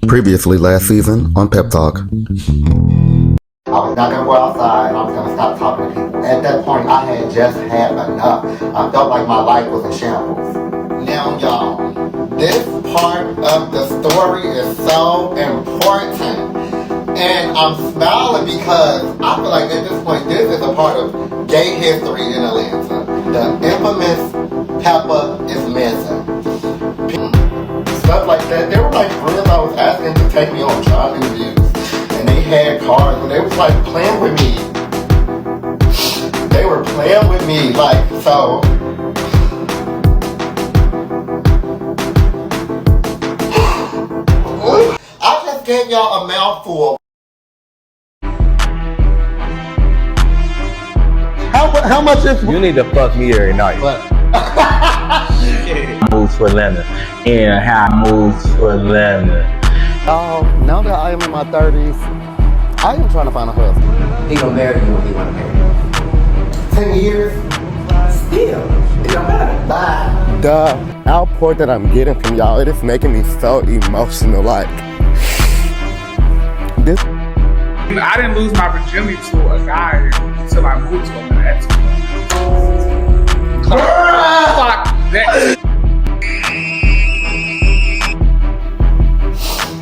Previously last season on PepTalk. I was not gonna go outside. I was gonna stop talking to people. At that point, I had just had enough. I felt like my life was in shambles. Now, y'all, this part of the story is so important. And I'm smiling because I feel like at this point, this is a part of gay history in Atlanta. The infamous Peppa is missing. Stuff like that. There were like friends I was asking to take me on job interviews. And they had cars and they was like playing with me. They were playing with me, like, so. I just gave y'all a mouthful. How much is... You need to fuck me every night. What? Moves for Atlanta. And how I moves for Atlanta. Now that I am in my 30s, I am trying to find a husband. He gonna marry you when he wanna marry you. 10 years? Still, it don't matter. Bye. The outpour that I'm getting from y'all, it is making me so emotional. Like, this. I didn't lose my virginity to a guy until I moved to Atlanta. Fuck that.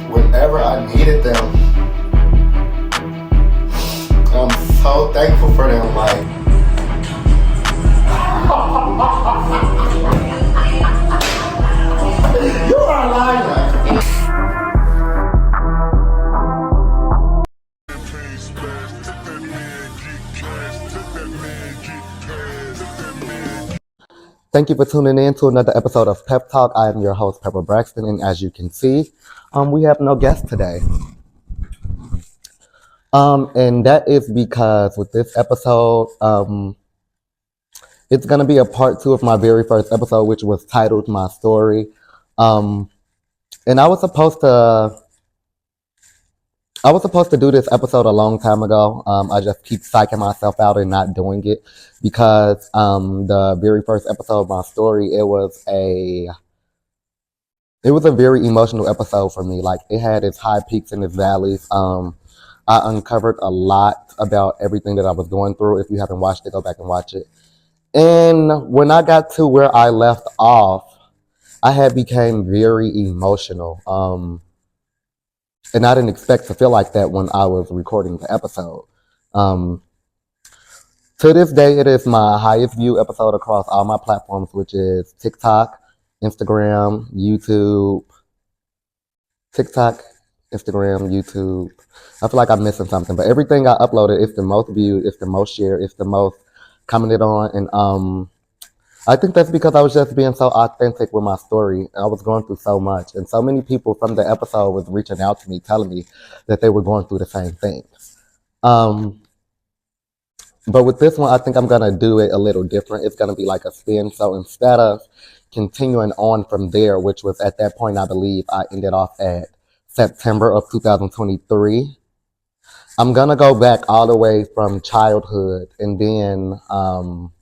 Whenever I needed them, I'm so thankful for them. Like, you are a liar. Thank you for tuning in to another episode of Pep Talk. I am your host, Pepper Braxton, and as you can see, we have no guest today. And that is because with this episode, it's gonna be a part 2 of my very first episode, which was titled My Story. And I was supposed to do this episode a long time ago. I just keep psyching myself out and not doing it because the very first episode of My Story, it was a very emotional episode for me. Like, it had its high peaks and its valleys. I uncovered a lot about everything that I was going through. If you haven't watched it, go back and watch it. And when I got to where I left off, I had became very emotional. And I didn't expect to feel like that when I was recording the episode. To this day, it is my highest view episode across all my platforms, which is TikTok, Instagram, YouTube. TikTok, Instagram, YouTube. I feel like I'm missing something, but everything I uploaded is the most viewed, it's the most shared, it's the most commented on, and I think that's because I was just being so authentic with my story. I was going through so much, and so many people from the episode was reaching out to me, telling me that they were going through the same things. But with this one, I think I'm gonna do it a little different. It's gonna be like a spin. So instead of continuing on from there, which was at that point, I believe I ended off at September of 2023. I'm gonna go back all the way from childhood, and then I'm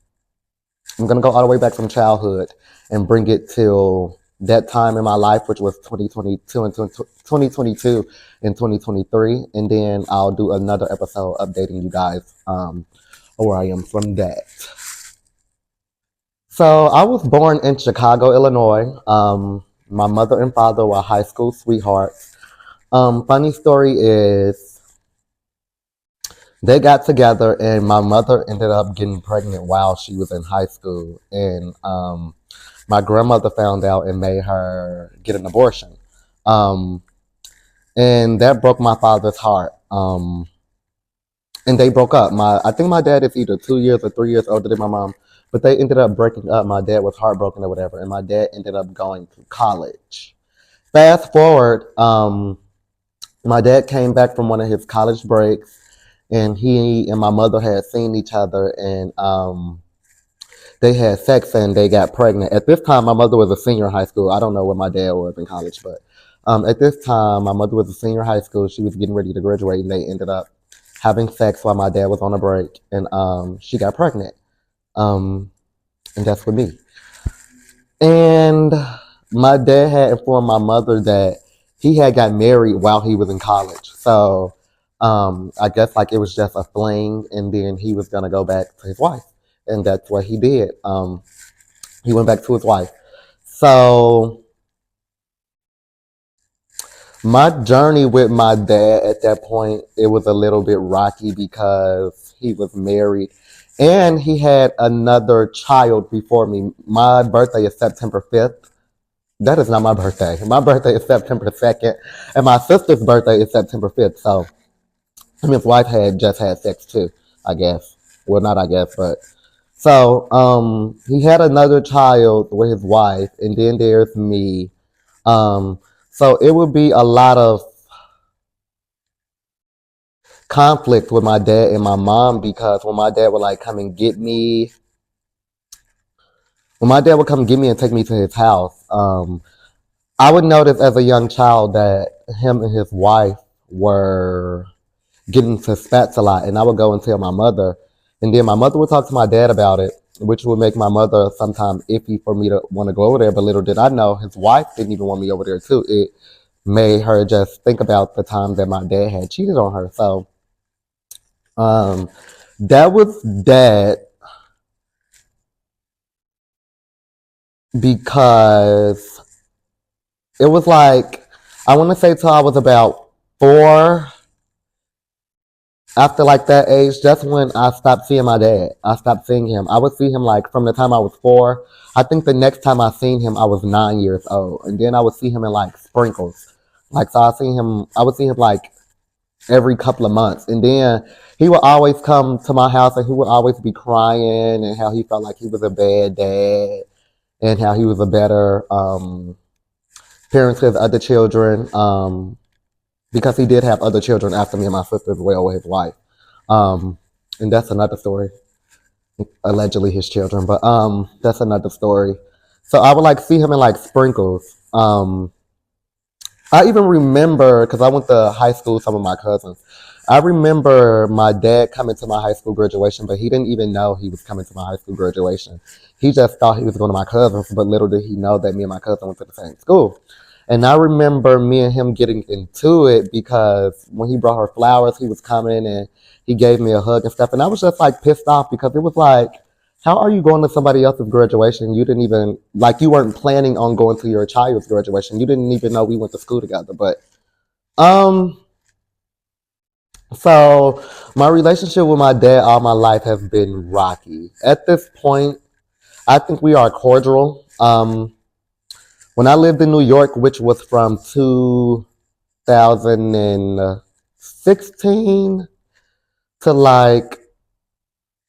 gonna go all the way back from childhood and bring it till that time in my life, which was 2022 and 2023, and then I'll do another episode updating you guys where I am from that. So I was born in Chicago, Illinois. My mother and father were high school sweethearts. Funny story is, they got together and my mother ended up getting pregnant while she was in high school. And my grandmother found out and made her get an abortion. And that broke my father's heart. And they broke up. I think my dad is either 2 years or 3 years older than my mom. But they ended up breaking up. My dad was heartbroken or whatever. And my dad ended up going to college. Fast forward, my dad came back from one of his college breaks. And he and my mother had seen each other, and they had sex and they got pregnant. At this time, my mother was a senior in high school. I don't know what my dad was in college, but at this time, my mother was a senior in high school. She was getting ready to graduate, and they ended up having sex while my dad was on a break, and she got pregnant. And that's with me. And my dad had informed my mother that he had got married while he was in college. So I guess like it was just a fling, and then he was gonna go back to his wife, and that's what he did. He went back to his wife. So my journey with my dad at that point, it was a little bit rocky because he was married and he had another child before me. My birthday is September 5th. That is not my birthday. My birthday is September 2nd, and my sister's birthday is September 5th. So his wife had just had sex too, I guess. Well, not I guess, but so he had another child with his wife, and then there's me. So it would be a lot of conflict with my dad and my mom because when my dad would like come and get me, when my dad would come get me and take me to his house, I would notice as a young child that him and his wife were getting into spats a lot, and I would go and tell my mother, and then my mother would talk to my dad about it, which would make my mother sometimes iffy for me to want to go over there. But little did I know, his wife didn't even want me over there too. It made her just think about the time that my dad had cheated on her. So that was that because it was like, I want to say till I was about 4. After like that age, that's when I stopped seeing my dad. I stopped seeing him. I would see him like from the time I was 4. I think the next time I seen him, I was 9 years old, and then I would see him in like sprinkles. Like so, I would see him like every couple of months, and then he would always come to my house, and he would always be crying, and how he felt like he was a bad dad, and how he was a better parent to his other children. Because he did have other children after me and my sister as well with his wife. And that's another story. Allegedly his children, but that's another story. So I would like see him in like sprinkles. I even remember, because I went to high school with some of my cousins. I remember my dad coming to my high school graduation, but he didn't even know he was coming to my high school graduation. He just thought he was going to my cousins, but little did he know that me and my cousin went to the same school. And I remember me and him getting into it because when he brought her flowers, he was coming and he gave me a hug and stuff. And I was just like pissed off because it was like, how are you going to somebody else's graduation? You didn't even, like, you weren't planning on going to your child's graduation. You didn't even know we went to school together. But, so my relationship with my dad all my life has been rocky. At this point, I think we are cordial. When I lived in New York, which was from 2016 to like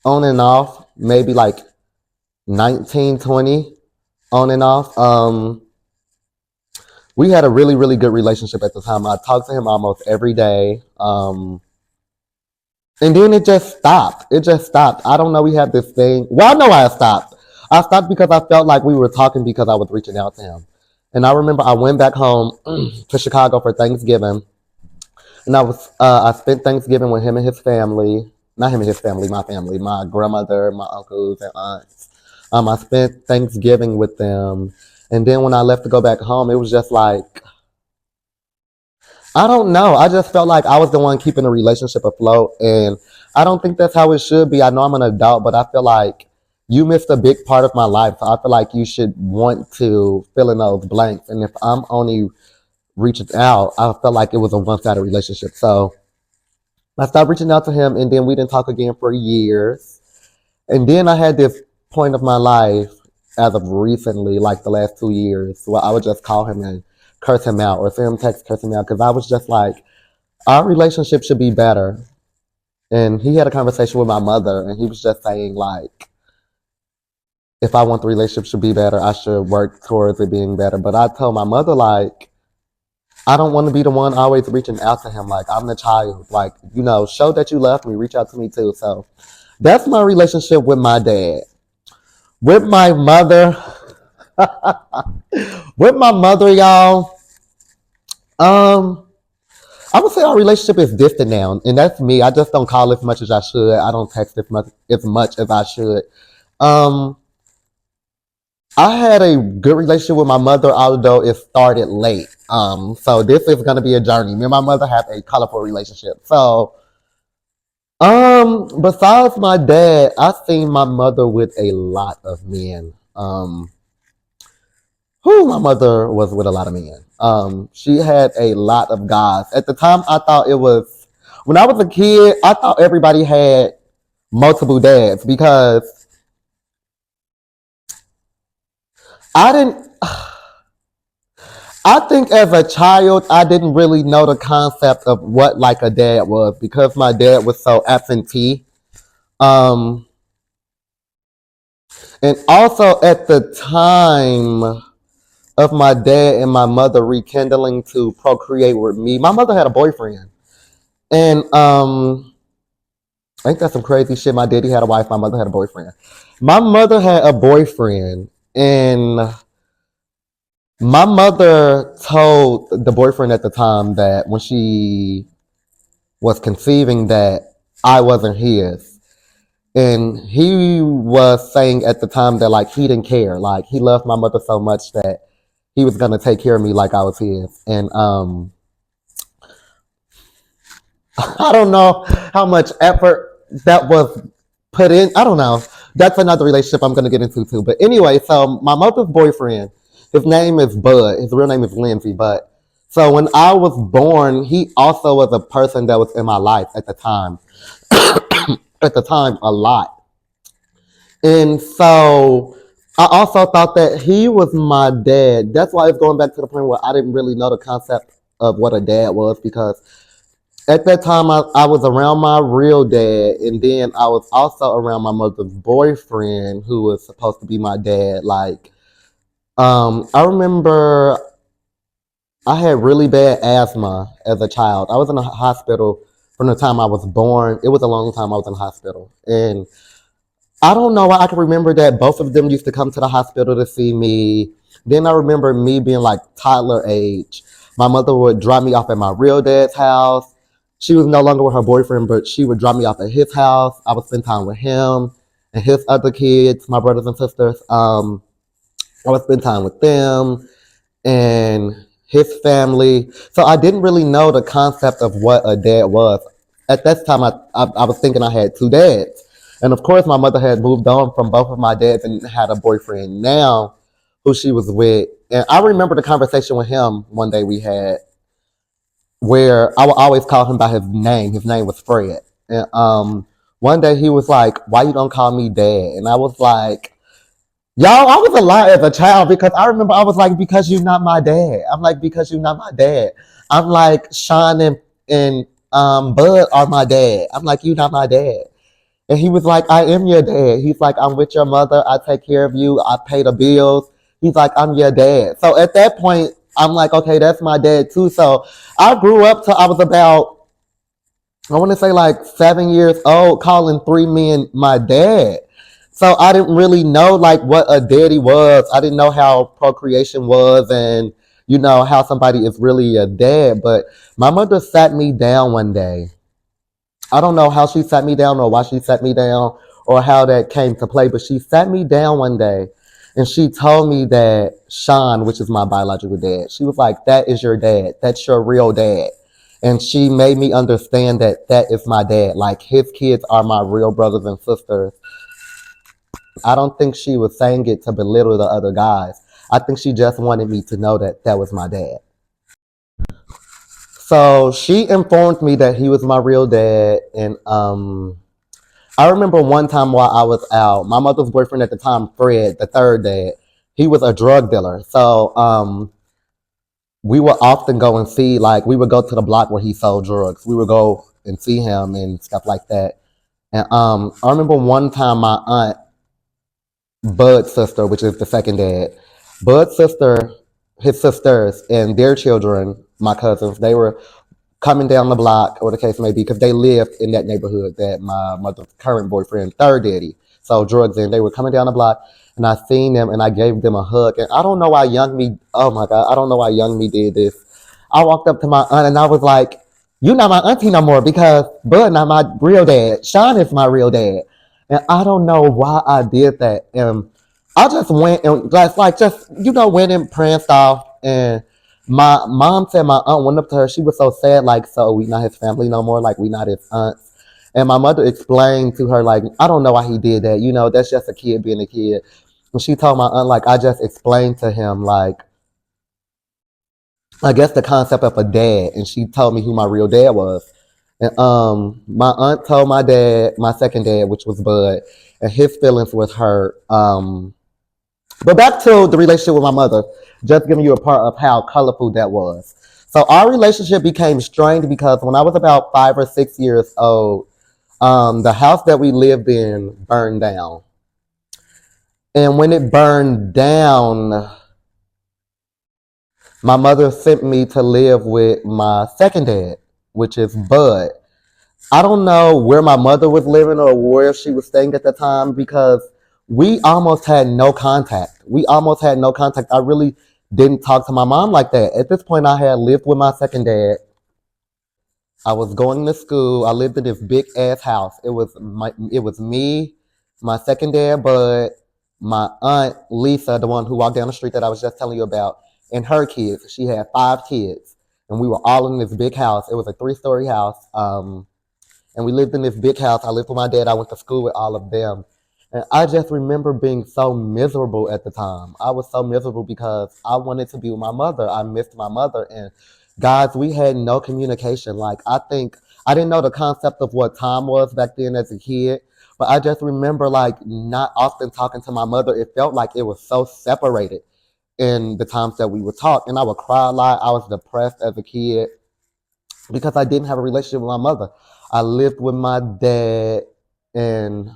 on and off, maybe like 1920 on and off. We had a really, really good relationship at the time. I talked to him almost every day. And then it just stopped. It just stopped. I don't know. We had this thing. Well, I know why I stopped. I stopped because I felt like we were talking because I was reaching out to him. And I remember I went back home to Chicago for Thanksgiving. And I spent Thanksgiving with him and his family. Not him and his family, my family. My grandmother, my uncles, and aunts. I spent Thanksgiving with them. And then when I left to go back home, it was just like, I don't know. I just felt like I was the one keeping the relationship afloat. And I don't think that's how it should be. I know I'm an adult, but I feel like you missed a big part of my life. So I feel like you should want to fill in those blanks. And if I'm only reaching out, I felt like it was a one-sided relationship. So I stopped reaching out to him, and then we didn't talk again for years. And then I had this point of my life as of recently, like the last 2 years, where I would just call him and curse him out or send him text, curse him out, because I was just like, our relationship should be better. And he had a conversation with my mother, and he was just saying, like, if I want the relationship to be better, I should work towards it being better. But I told my mother, like, I don't want to be the one always reaching out to him. Like, I'm the child. Like, you know, show that you love me. Reach out to me, too. So that's my relationship with my dad. With my mother, y'all, I would say our relationship is distant now, and that's me. I just don't call as much as I should. I don't text as much as I should. I had a good relationship with my mother, although it started late. So this is gonna be a journey. Me and my mother have a colorful relationship. So, besides my dad, I've seen my mother with a lot of men. My mother was with a lot of men. She had a lot of guys. At the time, I thought it was when I was a kid. I thought everybody had multiple dads because I didn't. I think as a child, I didn't really know the concept of what like a dad was because my dad was so absentee. Um, and also at the time of my dad and my mother rekindling to procreate with me, my mother had a boyfriend. And I think that's some crazy shit. My daddy had a wife, my mother had a boyfriend. My mother had a boyfriend, and my mother told the boyfriend at the time that when she was conceiving that I wasn't his. And he was saying at the time that like he didn't care. Like he loved my mother so much that he was gonna take care of me like I was his. And I don't know how much effort that was put in. I don't know. That's another relationship I'm gonna get into too. But anyway, so my mother's boyfriend, his name is Bud. His real name is Lindsay. But so when I was born, he also was a person that was in my life at the time. At the time, a lot. And so I also thought that he was my dad. That's why it's going back to the point where I didn't really know the concept of what a dad was because at that time I was around my real dad, and then I was also around my mother's boyfriend who was supposed to be my dad. Like, I remember I had really bad asthma as a child. I was in a hospital from the time I was born. It was a long time I was in the hospital. And I don't know why I can remember that both of them used to come to the hospital to see me. Then I remember me being like toddler age. My mother would drop me off at my real dad's house. She was no longer with her boyfriend, but she would drop me off at his house. I would spend time with him and his other kids, my brothers and sisters. I would spend time with them and his family. So I didn't really know the concept of what a dad was. At that time, I was thinking I had two dads. And of course, my mother had moved on from both of my dads and had a boyfriend now who she was with. And I remember the conversation with him one day we had where I would always call him by his name. His name was Fred. And one day he was like, "Why you don't call me dad?" And I was like, y'all, I was a lot as a child because I remember I was like, because you're not my dad. I'm like, because you're not my dad. I'm like, Sean and Bud are my dad. I'm like, you're not my dad. And he was like, I am your dad. He's like, I'm with your mother. I take care of you. I pay the bills. He's like, I'm your dad. So at that point, I'm like, okay, that's my dad too. So I grew up till I was about, I want to say like 7 years old, calling three men my dad. So I didn't really know like what a daddy was. I didn't know how procreation was and how somebody is really a dad. But my mother sat me down one day. I don't know how she sat me down or why she sat me down or how that came to play, but she sat me down one day and she told me that Sean, which is my biological dad, she was like, that is your dad. That's your real dad. And she made me understand that that is my dad. Like his kids are my real brothers and sisters. I don't think she was saying it to belittle the other guys. I think she just wanted me to know that that was my dad. So she informed me that he was my real dad. And I remember one time while I was out, my mother's boyfriend at the time, Fred, the third dad, he was a drug dealer. So we would often go and see, like, we would go to the block where he sold drugs. We would go and see him and stuff like that. And I remember one time my aunt, Bud's sister, which is the second dad, Bud's sister, his sisters, and their children, my cousins, they were coming down the block, or the case may be, because they lived in that neighborhood that my mother's current boyfriend, third daddy, sold drugs in. They were coming down the block, and I seen them, and I gave them a hug. And I don't know why young me, oh my God, I don't know why young me did this. I walked up to my aunt, and I was like, "You not my auntie no more because Bud not my real dad. Sean is my real dad." And I don't know why I did that. And I just went and just went and pranced off. And my mom said my aunt went up to her. She was so sad, like, so we not his family no more, like we not his aunts. And my mother explained to her, like, I don't know why he did that. That's just a kid being a kid. And she told my aunt, like, I just explained to him, like, I guess the concept of a dad. And she told me who my real dad was. And my aunt told my dad, my second dad, which was Bud, and his feelings was hurt. But back to the relationship with my mother, just giving you a part of how colorful that was. So our relationship became strained because when I was about 5 or 6 years old, the house that we lived in burned down. And when it burned down, my mother sent me to live with my second dad, which is Bud. I don't know where my mother was living or where she was staying at the time because we almost had no contact. We almost had no contact. I really didn't talk to my mom like that. At this point, I had lived with my second dad. I was going to school. I lived in this big ass house. It was me, my second dad, Bud, my aunt Lisa, the one who walked down the street that I was just telling you about, and her kids. She had 5 kids, and we were all in this big house. It was a 3-story house. And we lived in this big house. I lived with my dad. I went to school with all of them. And I just remember being so miserable at the time. I was so miserable because I wanted to be with my mother. I missed my mother. And guys, we had no communication. Like, I think I didn't know the concept of what time was back then as a kid. But I just remember, like, not often talking to my mother. It felt like it was so separated in the times that we would talk. And I would cry a lot. I was depressed as a kid because I didn't have a relationship with my mother. I lived with my dad, and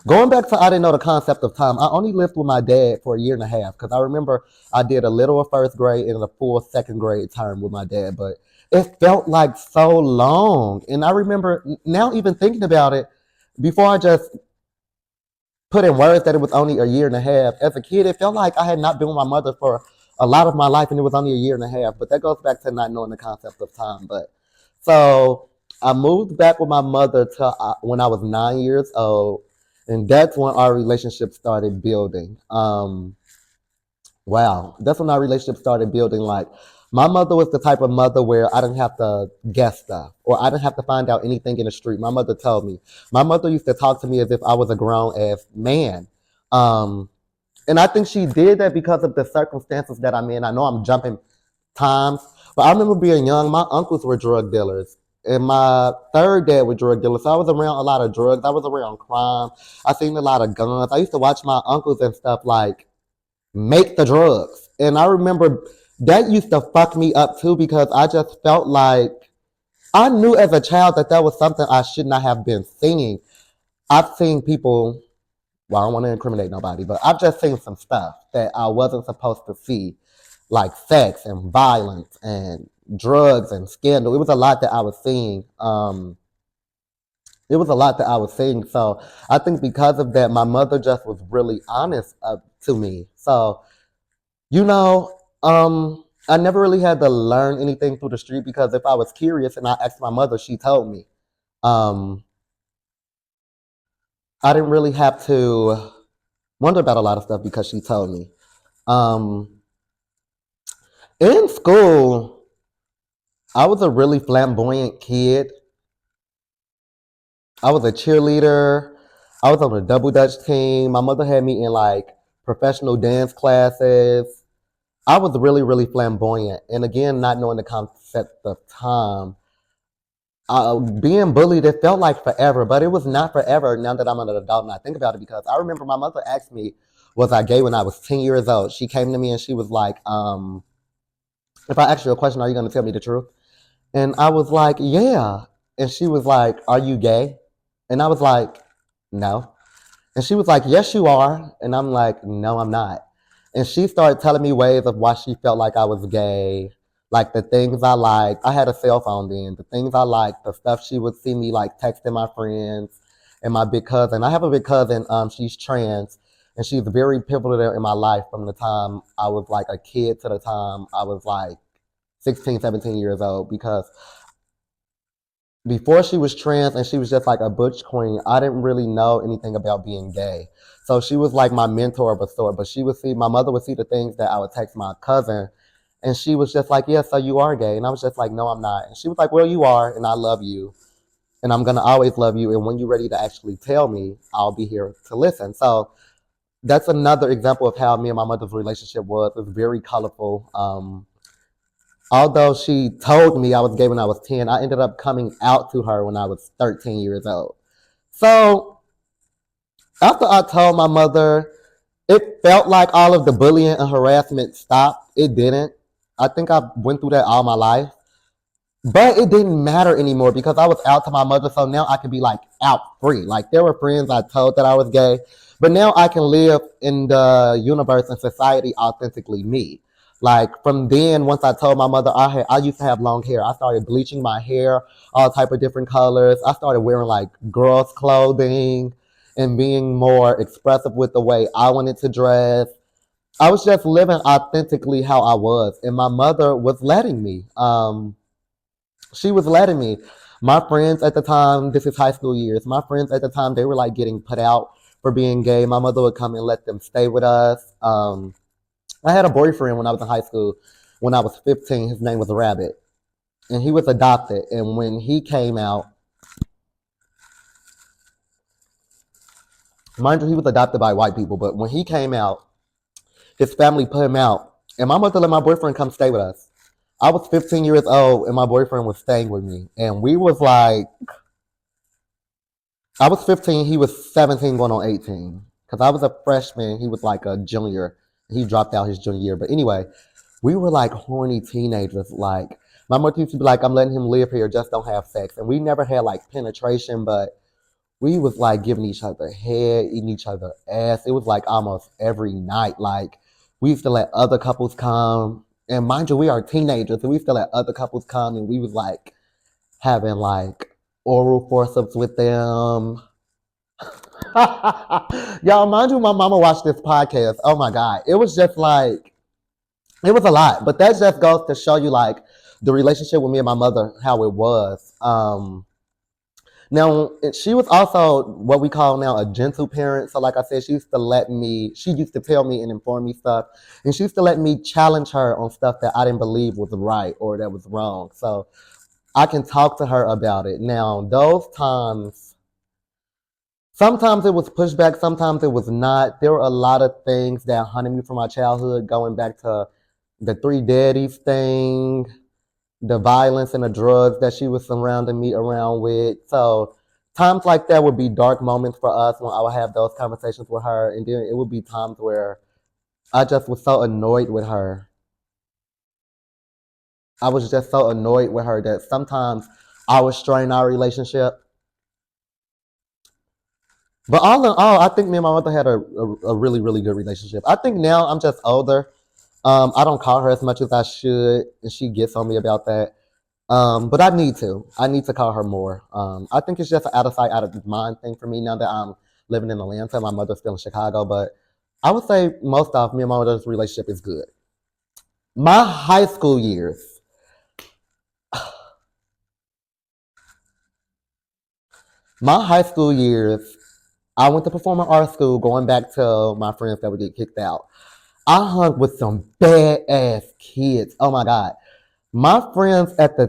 going back to I didn't know the concept of time. I only lived with my dad for a year and a half because I remember I did a little of first grade and a full second grade term with my dad, but it felt like so long. And I remember now even thinking about it before I just put in words that it was only a year and a half. As a kid, it felt like I had not been with my mother for a lot of my life, and it was only a year and a half. But that goes back to not knowing the concept of time. But so I moved back with my mother to when I was 9 years old, and that's when our relationship started building. Wow, that's when our relationship started building. Like, my mother was the type of mother where I didn't have to guess stuff or I didn't have to find out anything in the street. My mother told me. My mother used to talk to me as if I was a grown ass man. Um, and I think she did that because of the circumstances that I'm in. I know I'm jumping times, but I remember being young. My uncles were drug dealers. And my third dad was drug dealer. So I was around a lot of drugs. I was around crime. I seen a lot of guns. I used to watch my uncles and stuff like make the drugs. And I remember that used to fuck me up too because I just felt like I knew as a child that that was something I should not have been seeing. I've seen people, well, I don't want to incriminate nobody, but I've just seen some stuff that I wasn't supposed to see, like sex and violence and drugs and scandal. It was a lot that I was seeing. It was a lot that I was seeing. So I think because of that, my mother just was really honest to me. So you know, I never really had to learn anything through the street because if I was curious and I asked my mother, she told me. Um, I didn't really have to wonder about a lot of stuff because she told me. Um, in school, I was a really flamboyant kid. I was a cheerleader. I was on a double dutch team. My mother had me in like professional dance classes. I was really, really flamboyant. And again, not knowing the concept of time, being bullied, it felt like forever, but it was not forever now that I'm an adult and I think about it because I remember my mother asked me, was I gay when I was 10 years old? She came to me and she was like, if I ask you a question, are you going to tell me the truth? And I was like, yeah. And she was like, are you gay? And I was like, no. And she was like, yes, you are. And I'm like, no, I'm not. And she started telling me ways of why she felt like I was gay, like the things I liked. I had a cell phone then. The things I liked, the stuff she would see me like texting my friends and my big cousin. I have a big cousin. She's trans, and she's very pivotal in my life from the time I was like a kid to the time I was like 16, 17 years old because before she was trans and she was just like a butch queen, I didn't really know anything about being gay. So she was like my mentor of a sort, but she would see, my mother would see the things that I would text my cousin, and she was just like, yeah, so you are gay. And I was just like, no, I'm not. And she was like, well, you are, and I love you, and I'm going to always love you. And when you're ready to actually tell me, I'll be here to listen. So that's another example of how me and my mother's relationship was. It was very colorful. Although she told me I was gay when I was 10, I ended up coming out to her when I was 13 years old. So after I told my mother, it felt like all of the bullying and harassment stopped. It didn't. I think I went through that all my life. But it didn't matter anymore because I was out to my mother, so now I could be like out free. Like there were friends I told that I was gay, but now I can live in the universe and society authentically me. Like from then, once I told my mother I used to have long hair, I started bleaching my hair all type of different colors. I started wearing like girls' clothing and being more expressive with the way I wanted to dress. I was just living authentically how I was, and my mother was letting me. She was letting me. My friends at the time, this is high school years, my friends at the time, they were like getting put out for being gay. My mother would come and let them stay with us. I had a boyfriend when I was in high school. When I was 15, his name was Rabbit, and he was adopted. And when he came out, mind you, he was adopted by white people, but when he came out, his family put him out, and my mother let my boyfriend come stay with us. I was 15 years old, and my boyfriend was staying with me, and we was like, I was 15, he was 17 going on 18, because I was a freshman, he was like a junior. He dropped out his junior year, but anyway, we were like horny teenagers. Like my mother used to be like, I'm letting him live here, just don't have sex. And we never had like penetration, but we was like giving each other head, eating each other ass. It was like almost every night. Like we used to let other couples come, and mind you, we are teenagers, so we used to let other couples come, and we was like having like oral forceps with them. Y'all, mind you, my mama watched this podcast. Oh my god, it was just like it was a lot. But that just goes to show you like the relationship with me and my mother, how it was. Now, she was also what we call now a gentle parent. So, like I said, she used to tell me and inform me stuff. And she used to let me challenge her on stuff that I didn't believe was right or that was wrong. So, I can talk to her about it. Now, those times, sometimes it was pushback, sometimes it was not. There were a lot of things that haunted me from my childhood, going back to the three daddies thing, the violence and the drugs that she was surrounding me around with. So times like that would be dark moments for us when I would have those conversations with her. And then it would be times where I just was so annoyed with her. I was just so annoyed with her that sometimes I would strain our relationship. But all in all, I think me and my mother had a really, really good relationship. I think now I'm just older. I don't call her as much as I should, and she gets on me about that. But I need to. I need to call her more. I think it's just an out of sight, out of mind thing for me now that I'm living in Atlanta. My mother's still in Chicago, but I would say most of me and my mother's relationship is good. My high school years. My high school years, I went to performing arts school, going back to my friends that would get kicked out. I hung with some badass kids. Oh my God. My friends at the